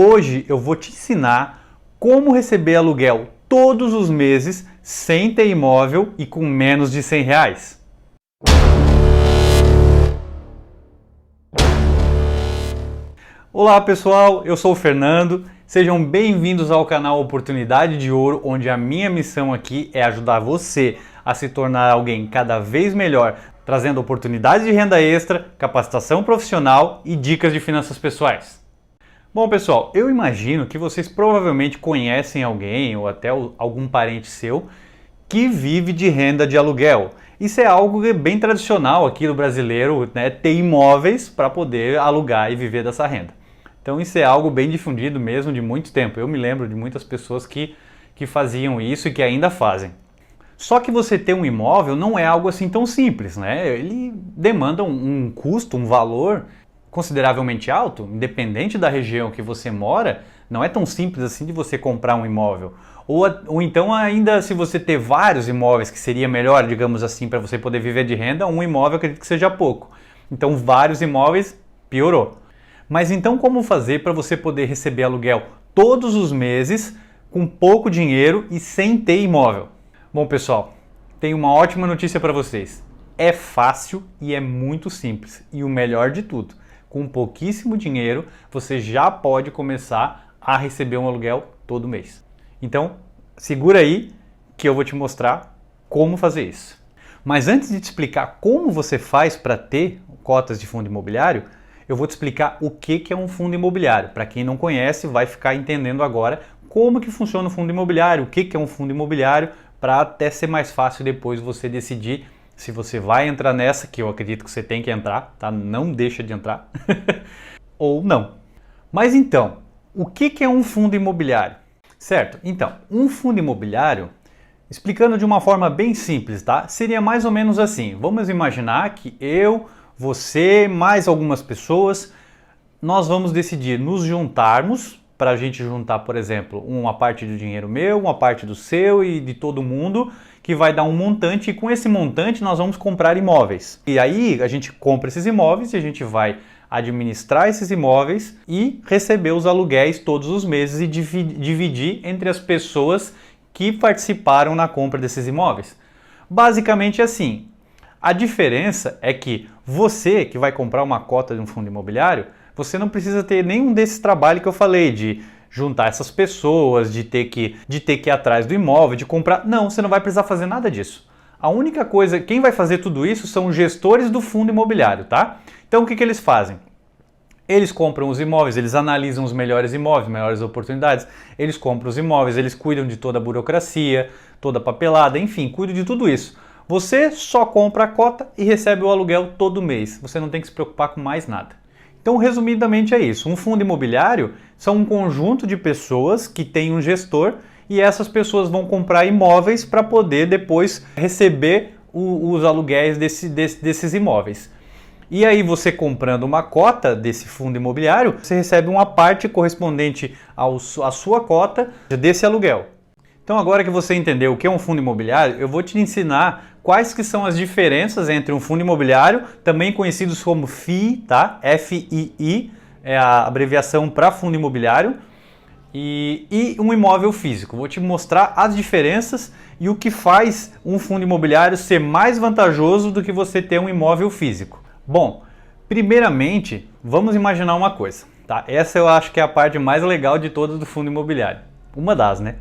Hoje eu vou te ensinar como receber aluguel todos os meses sem ter imóvel e com menos de R$100. Olá pessoal, eu sou o Fernando, sejam bem-vindos ao canal Oportunidade de Ouro, onde a minha missão aqui é ajudar você a se tornar alguém cada vez melhor, trazendo oportunidades de renda extra, capacitação profissional e dicas de finanças pessoais. Bom pessoal, eu imagino que vocês provavelmente conhecem alguém ou até algum parente seu que vive de renda de aluguel. Isso é algo bem tradicional aqui do brasileiro, né? Ter imóveis para poder alugar e viver dessa renda. Então isso é algo bem difundido mesmo de muito tempo. Eu me lembro de muitas pessoas que faziam isso e que ainda fazem. Só que você ter um imóvel não é algo assim tão simples, né? Ele demanda um custo, um valor consideravelmente alto, independente da região que você mora, não é tão simples assim de você comprar um imóvel. Ou então ainda se você ter vários imóveis, que seria melhor, digamos assim, para você poder viver de renda, um imóvel acredito que seja pouco. Então vários imóveis, piorou. Mas então como fazer para você poder receber aluguel todos os meses, com pouco dinheiro e sem ter imóvel? Bom pessoal, tenho uma ótima notícia para vocês. É fácil e é muito simples. E o melhor de tudo, com pouquíssimo dinheiro, você já pode começar a receber um aluguel todo mês. Então, segura aí que eu vou te mostrar como fazer isso. Mas antes de te explicar como você faz para ter cotas de fundo imobiliário, eu vou te explicar o que é um fundo imobiliário. Para quem não conhece, vai ficar entendendo agora como que funciona o fundo imobiliário, o que é um fundo imobiliário, para até ser mais fácil depois você decidir se você vai entrar nessa, que eu acredito que você tem que entrar, tá? Não deixa de entrar, ou não. Mas então, o que é um fundo imobiliário? Certo? Então, um fundo imobiliário, explicando de uma forma bem simples, tá? Seria mais ou menos assim. Vamos imaginar que eu, você, mais algumas pessoas, nós vamos decidir nos juntarmos, para a gente juntar, por exemplo, uma parte do dinheiro meu, uma parte do seu e de todo mundo, que vai dar um montante, e com esse montante nós vamos comprar imóveis. E aí a gente compra esses imóveis e a gente vai administrar esses imóveis e receber os aluguéis todos os meses e dividir entre as pessoas que participaram na compra desses imóveis. Basicamente assim. A diferença é que você que vai comprar uma cota de um fundo imobiliário, você não precisa ter nenhum desses trabalhos que eu falei, de juntar essas pessoas, de ter que ir atrás do imóvel, de comprar. Não, você não vai precisar fazer nada disso. A única coisa, quem vai fazer tudo isso são os gestores do fundo imobiliário, tá? Então o que eles fazem? Eles compram os imóveis, eles analisam os melhores imóveis, melhores oportunidades, eles compram os imóveis, eles cuidam de toda a burocracia, toda a papelada, enfim, cuidam de tudo isso. Você só compra a cota e recebe o aluguel todo mês. Você não tem que se preocupar com mais nada. Então, resumidamente é isso. Um fundo imobiliário são um conjunto de pessoas que tem um gestor e essas pessoas vão comprar imóveis para poder depois receber os aluguéis desses imóveis. E aí você comprando uma cota desse fundo imobiliário, você recebe uma parte correspondente à sua cota desse aluguel. Então agora que você entendeu o que é um fundo imobiliário, eu vou te ensinar quais que são as diferenças entre um fundo imobiliário, também conhecidos como FII, tá? F-I-I, é a abreviação para fundo imobiliário, e um imóvel físico. Vou te mostrar as diferenças e o que faz um fundo imobiliário ser mais vantajoso do que você ter um imóvel físico. Bom, primeiramente, vamos imaginar uma coisa, tá? Essa eu acho que é a parte mais legal de todas do fundo imobiliário. Uma das, né?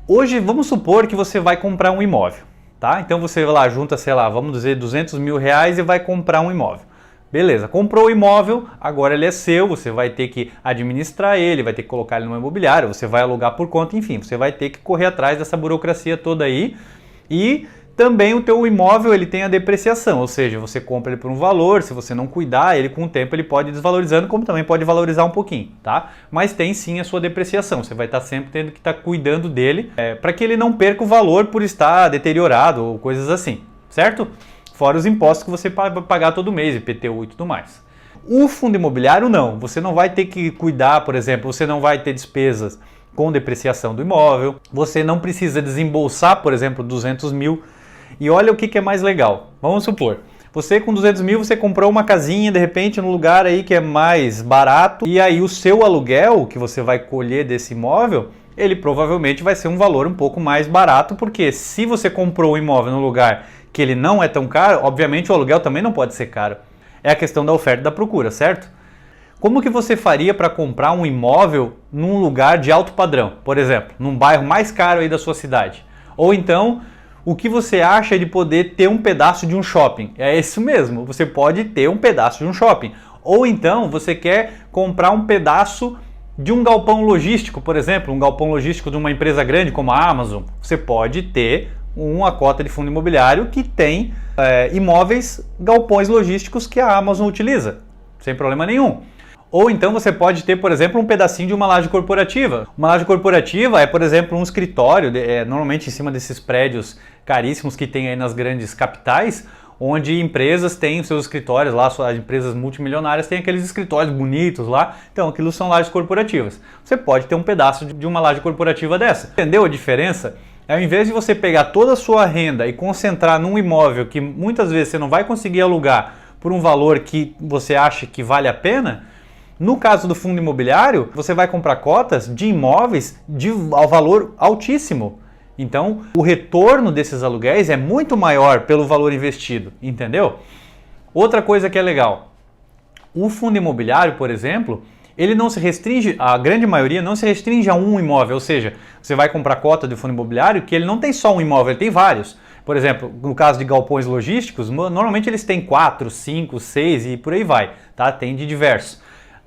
Hoje, vamos supor que você vai comprar um imóvel, tá? Então você vai lá, junta, sei lá, vamos dizer, R$200 mil e vai comprar um imóvel. Beleza, comprou o imóvel, agora ele é seu, você vai ter que administrar ele, vai ter que colocar ele no imobiliário, você vai alugar por conta, enfim, você vai ter que correr atrás dessa burocracia toda aí. E também o teu imóvel ele tem a depreciação, ou seja, você compra ele por um valor, se você não cuidar, ele com o tempo ele pode ir desvalorizando, como também pode valorizar um pouquinho, tá? Mas tem sim a sua depreciação, você vai estar sempre tendo que estar cuidando dele para que ele não perca o valor por estar deteriorado ou coisas assim, certo? Fora os impostos que você vai pagar todo mês, IPTU e tudo mais. O fundo imobiliário não, você não vai ter que cuidar, por exemplo, você não vai ter despesas com depreciação do imóvel, você não precisa desembolsar, por exemplo, 200 mil. E olha o que é mais legal. Vamos supor, Você com 200 mil, você comprou uma casinha, de repente, num lugar aí que é mais barato, e aí o seu aluguel, que você vai colher desse imóvel, ele provavelmente vai ser um valor um pouco mais barato, porque se você comprou o imóvel num lugar que ele não é tão caro, obviamente o aluguel também não pode ser caro. É a questão da oferta e da procura, certo? Como que você faria para comprar um imóvel num lugar de alto padrão, por exemplo, num bairro mais caro aí da sua cidade? Ou então, o que você acha de poder ter um pedaço de um shopping? É isso mesmo, você pode ter um pedaço de um shopping. Ou então, você quer comprar um pedaço de um galpão logístico, por exemplo, um galpão logístico de uma empresa grande como a Amazon. Você pode ter uma cota de fundo imobiliário que tem imóveis, galpões logísticos que a Amazon utiliza, sem problema nenhum. Ou então você pode ter, por exemplo, um pedacinho de uma laje corporativa. Uma laje corporativa é, por exemplo, um escritório, normalmente em cima desses prédios caríssimos que tem aí nas grandes capitais, onde empresas têm seus escritórios lá, as empresas multimilionárias têm aqueles escritórios bonitos lá, então aquilo são lajes corporativas. Você pode ter um pedaço de uma laje corporativa dessa. Entendeu a diferença? Ao invés de você pegar toda a sua renda e concentrar num imóvel que muitas vezes você não vai conseguir alugar por um valor que você acha que vale a pena, no caso do fundo imobiliário, você vai comprar cotas de imóveis ao valor altíssimo. Então, o retorno desses aluguéis é muito maior pelo valor investido, entendeu? Outra coisa que é legal, o fundo imobiliário, por exemplo, ele não se restringe, a grande maioria não se restringe a um imóvel, ou seja, você vai comprar cota de fundo imobiliário que ele não tem só um imóvel, ele tem vários. Por exemplo, no caso de galpões logísticos, normalmente eles têm 4, 5, 6 e por aí vai, tá? Tem de diversos.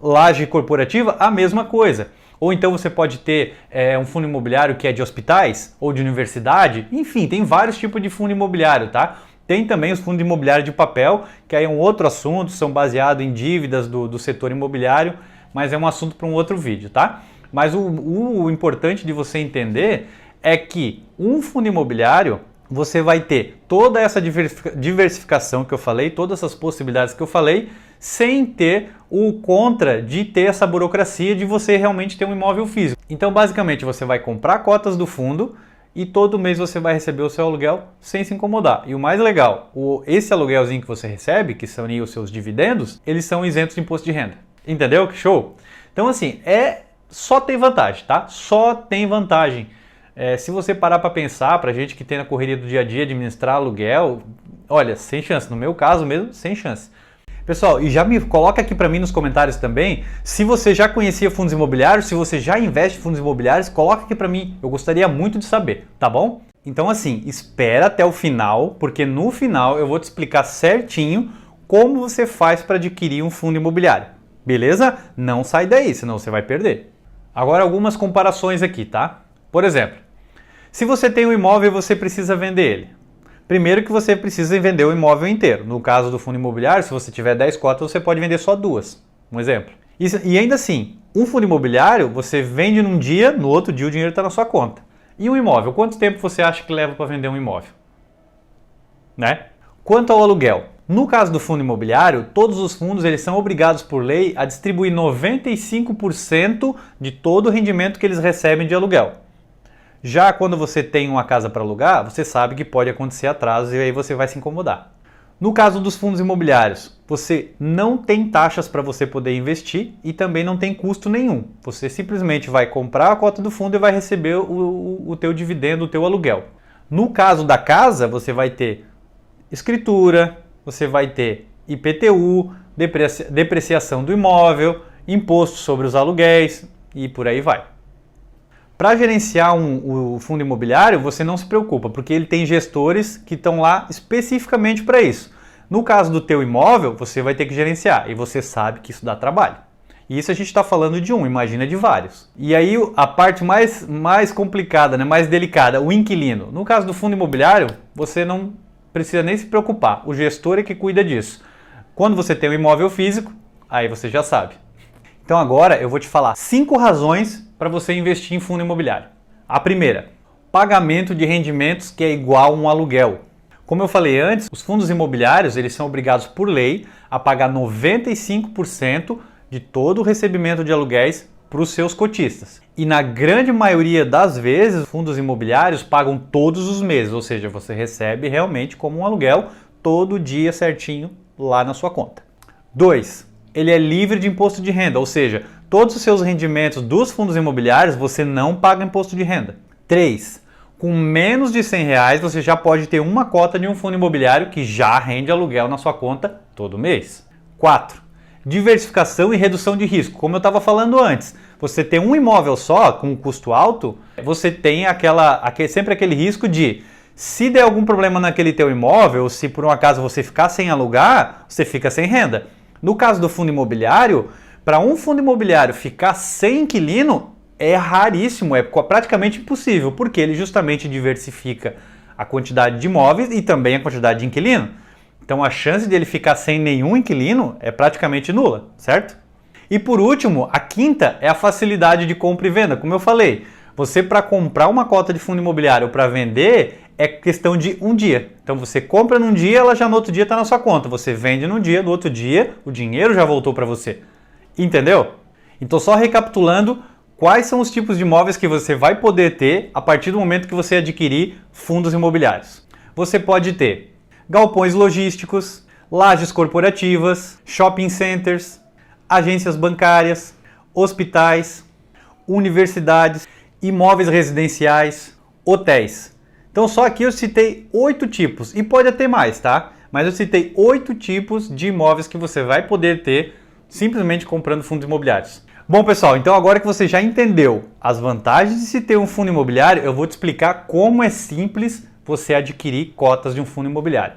Laje corporativa, a mesma coisa. Ou então você pode ter um fundo imobiliário que é de hospitais ou de universidade. Enfim, tem vários tipos de fundo imobiliário, tá? Tem também os fundos imobiliários de papel, que aí é um outro assunto, são baseados em dívidas do setor imobiliário, mas é um assunto para um outro vídeo, tá? Mas o importante de você entender é que um fundo imobiliário, você vai ter toda essa diversificação que eu falei, todas essas possibilidades que eu falei, sem ter o contra de ter essa burocracia de você realmente ter um imóvel físico. Então, basicamente, você vai comprar cotas do fundo e todo mês você vai receber o seu aluguel sem se incomodar. E o mais legal, esse aluguelzinho que você recebe, que são os seus dividendos, eles são isentos de imposto de renda. Entendeu? Que show? Então, assim, só tem vantagem, tá? Só tem vantagem. Se você parar para pensar, para gente que tem na correria do dia a dia administrar aluguel, olha, sem chance. No meu caso mesmo, sem chance. Pessoal, e já me coloca aqui para mim nos comentários também, se você já conhecia fundos imobiliários, se você já investe em fundos imobiliários, coloca aqui para mim. Eu gostaria muito de saber, tá bom? Então assim, espera até o final, porque no final eu vou te explicar certinho como você faz para adquirir um fundo imobiliário. Beleza? Não sai daí, senão você vai perder. Agora algumas comparações aqui, tá? Por exemplo, se você tem um imóvel e você precisa vender ele. Primeiro que você precisa vender o imóvel inteiro. No caso do fundo imobiliário, se você tiver 10 cotas, você pode vender só 2. Um exemplo. E ainda assim, um fundo imobiliário, você vende num dia, no outro dia o dinheiro está na sua conta. E um imóvel, quanto tempo você acha que leva para vender um imóvel? Né? Quanto ao aluguel. No caso do fundo imobiliário, todos os fundos eles são obrigados por lei a distribuir 95% de todo o rendimento que eles recebem de aluguel. Já quando você tem uma casa para alugar, você sabe que pode acontecer atrasos e aí você vai se incomodar. No caso dos fundos imobiliários, você não tem taxas para você poder investir e também não tem custo nenhum. Você simplesmente vai comprar a cota do fundo e vai receber o teu dividendo, o teu aluguel. No caso da casa, você vai ter escritura, você vai ter IPTU, depreciação do imóvel, imposto sobre os aluguéis e por aí vai. Para gerenciar o fundo imobiliário, você não se preocupa, porque ele tem gestores que estão lá especificamente para isso. No caso do teu imóvel, você vai ter que gerenciar e você sabe que isso dá trabalho. E isso a gente está falando de imagina de vários. E aí a parte mais complicada, né, mais delicada, o inquilino. No caso do fundo imobiliário, você não precisa nem se preocupar, o gestor é que cuida disso. Quando você tem um imóvel físico, aí você já sabe. Então agora eu vou te falar 5 razões para você investir em fundo imobiliário. A primeira, pagamento de rendimentos que é igual a um aluguel. Como eu falei antes, os fundos imobiliários eles são obrigados por lei a pagar 95% de todo o recebimento de aluguéis para os seus cotistas. E na grande maioria das vezes, os fundos imobiliários pagam todos os meses, ou seja, você recebe realmente como um aluguel todo dia certinho lá na sua conta. 2. Ele é livre de imposto de renda, ou seja, todos os seus rendimentos dos fundos imobiliários você não paga imposto de renda. 3. Com menos de R$100 você já pode ter uma cota de um fundo imobiliário que já rende aluguel na sua conta todo mês. 4. Diversificação e redução de risco. Como eu estava falando antes, você tem um imóvel só com um custo alto, você tem sempre aquele risco de, se der algum problema naquele teu imóvel, se por um acaso você ficar sem alugar, você fica sem renda. No caso do fundo imobiliário, para um fundo imobiliário ficar sem inquilino é raríssimo, é praticamente impossível, porque ele justamente diversifica a quantidade de imóveis e também a quantidade de inquilino. Então a chance de ele ficar sem nenhum inquilino é praticamente nula, certo? E por último, a quinta é a facilidade de compra e venda. Como eu falei, você para comprar uma cota de fundo imobiliário ou para vender é questão de um dia. Então você compra num dia, ela já no outro dia está na sua conta. Você vende num dia, no outro dia o dinheiro já voltou para você. Entendeu? Então só recapitulando, quais são os tipos de imóveis que você vai poder ter a partir do momento que você adquirir fundos imobiliários? Você pode ter galpões logísticos, lajes corporativas, shopping centers, agências bancárias, hospitais, universidades, imóveis residenciais, hotéis. Então só aqui eu citei 8 tipos, e pode até mais, tá? Mas eu citei 8 tipos de imóveis que você vai poder ter simplesmente comprando fundos imobiliários. Bom pessoal, então agora que você já entendeu as vantagens de se ter um fundo imobiliário, eu vou te explicar como é simples você adquirir cotas de um fundo imobiliário.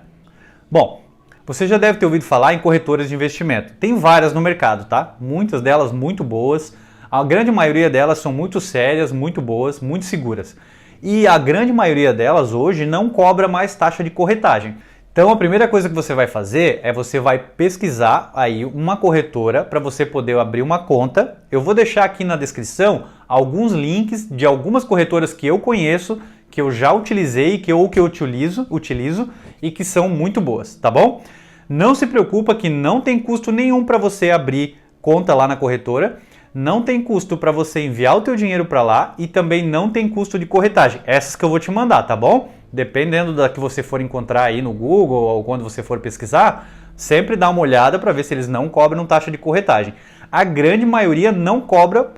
Bom, você já deve ter ouvido falar em corretoras de investimento. Tem várias no mercado, tá? Muitas delas muito boas. A grande maioria delas são muito sérias, muito boas, muito seguras. E a grande maioria delas hoje não cobra mais taxa de corretagem. Então a primeira coisa que você vai fazer é você vai pesquisar aí uma corretora para você poder abrir uma conta. Eu vou deixar aqui na descrição alguns links de algumas corretoras que eu conheço, que eu já utilizei, que eu utilizo e que são muito boas, tá bom? Não se preocupa que não tem custo nenhum para você abrir conta lá na corretora, não tem custo para você enviar o teu dinheiro para lá e também não tem custo de corretagem. Essas que eu vou te mandar, tá bom? Dependendo da que você for encontrar aí no Google ou quando você for pesquisar, sempre dá uma olhada para ver se eles não cobram taxa de corretagem. A grande maioria não cobra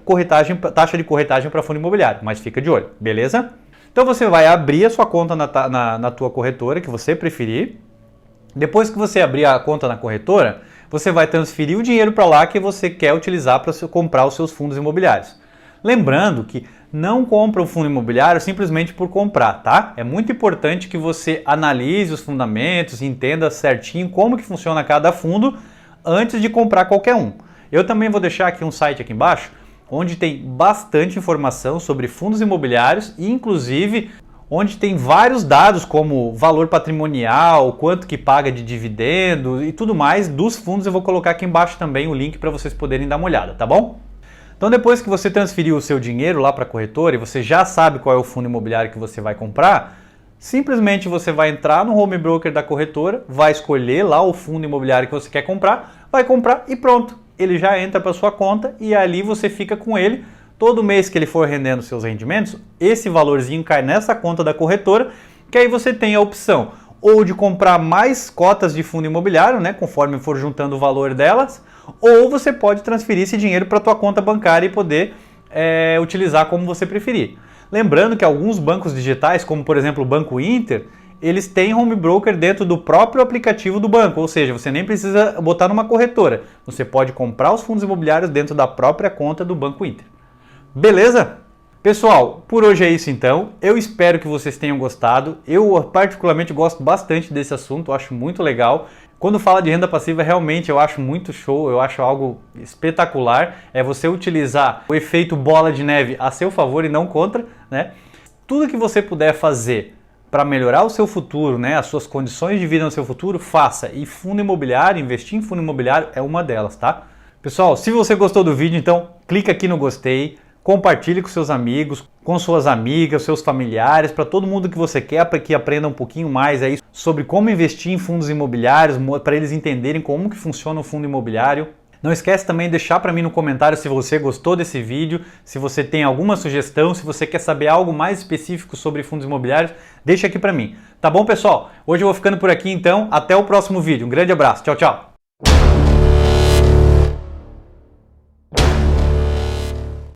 taxa de corretagem para fundo imobiliário, mas fica de olho, beleza? Então você vai abrir a sua conta na tua corretora que você preferir. Depois que você abrir a conta na corretora, você vai transferir o dinheiro para lá que você quer utilizar para comprar os seus fundos imobiliários. Lembrando que não compra um fundo imobiliário simplesmente por comprar, tá? É muito importante que você analise os fundamentos, entenda certinho como que funciona cada fundo antes de comprar qualquer um. Eu também vou deixar aqui um site aqui embaixo onde tem bastante informação sobre fundos imobiliários e inclusive onde tem vários dados como valor patrimonial, quanto que paga de dividendo e tudo mais dos fundos. Eu vou colocar aqui embaixo também o link para vocês poderem dar uma olhada, tá bom? Então depois que você transferiu o seu dinheiro lá para a corretora e você já sabe qual é o fundo imobiliário que você vai comprar, simplesmente você vai entrar no home broker da corretora, vai escolher lá o fundo imobiliário que você quer comprar, vai comprar e pronto. Ele já entra para sua conta e ali você fica com ele. Todo mês que ele for rendendo seus rendimentos, esse valorzinho cai nessa conta da corretora, que aí você tem a opção ou de comprar mais cotas de fundo imobiliário, né, conforme for juntando o valor delas, ou você pode transferir esse dinheiro para a tua conta bancária e poder utilizar como você preferir. Lembrando que alguns bancos digitais, como por exemplo o Banco Inter, eles têm home broker dentro do próprio aplicativo do banco, ou seja, você nem precisa botar numa corretora, você pode comprar os fundos imobiliários dentro da própria conta do Banco Inter. Beleza? Pessoal, por hoje é isso então. Eu espero que vocês tenham gostado. Eu particularmente gosto bastante desse assunto, eu acho muito legal. Quando fala de renda passiva, realmente eu acho muito show, eu acho algo espetacular. É você utilizar o efeito bola de neve a seu favor e não contra, né? Tudo que você puder fazer para melhorar o seu futuro, né, as suas condições de vida no seu futuro, faça. E fundo imobiliário, investir em fundo imobiliário é uma delas, tá? Pessoal, se você gostou do vídeo, então clica aqui no gostei. Compartilhe com seus amigos, com suas amigas, seus familiares, para todo mundo que você quer, para que aprenda um pouquinho mais aí sobre como investir em fundos imobiliários, para eles entenderem como que funciona o fundo imobiliário. Não esquece também de deixar para mim no comentário se você gostou desse vídeo, se você tem alguma sugestão, se você quer saber algo mais específico sobre fundos imobiliários, deixa aqui para mim. Tá bom, pessoal? Hoje eu vou ficando por aqui então, até o próximo vídeo. Um grande abraço, tchau, tchau!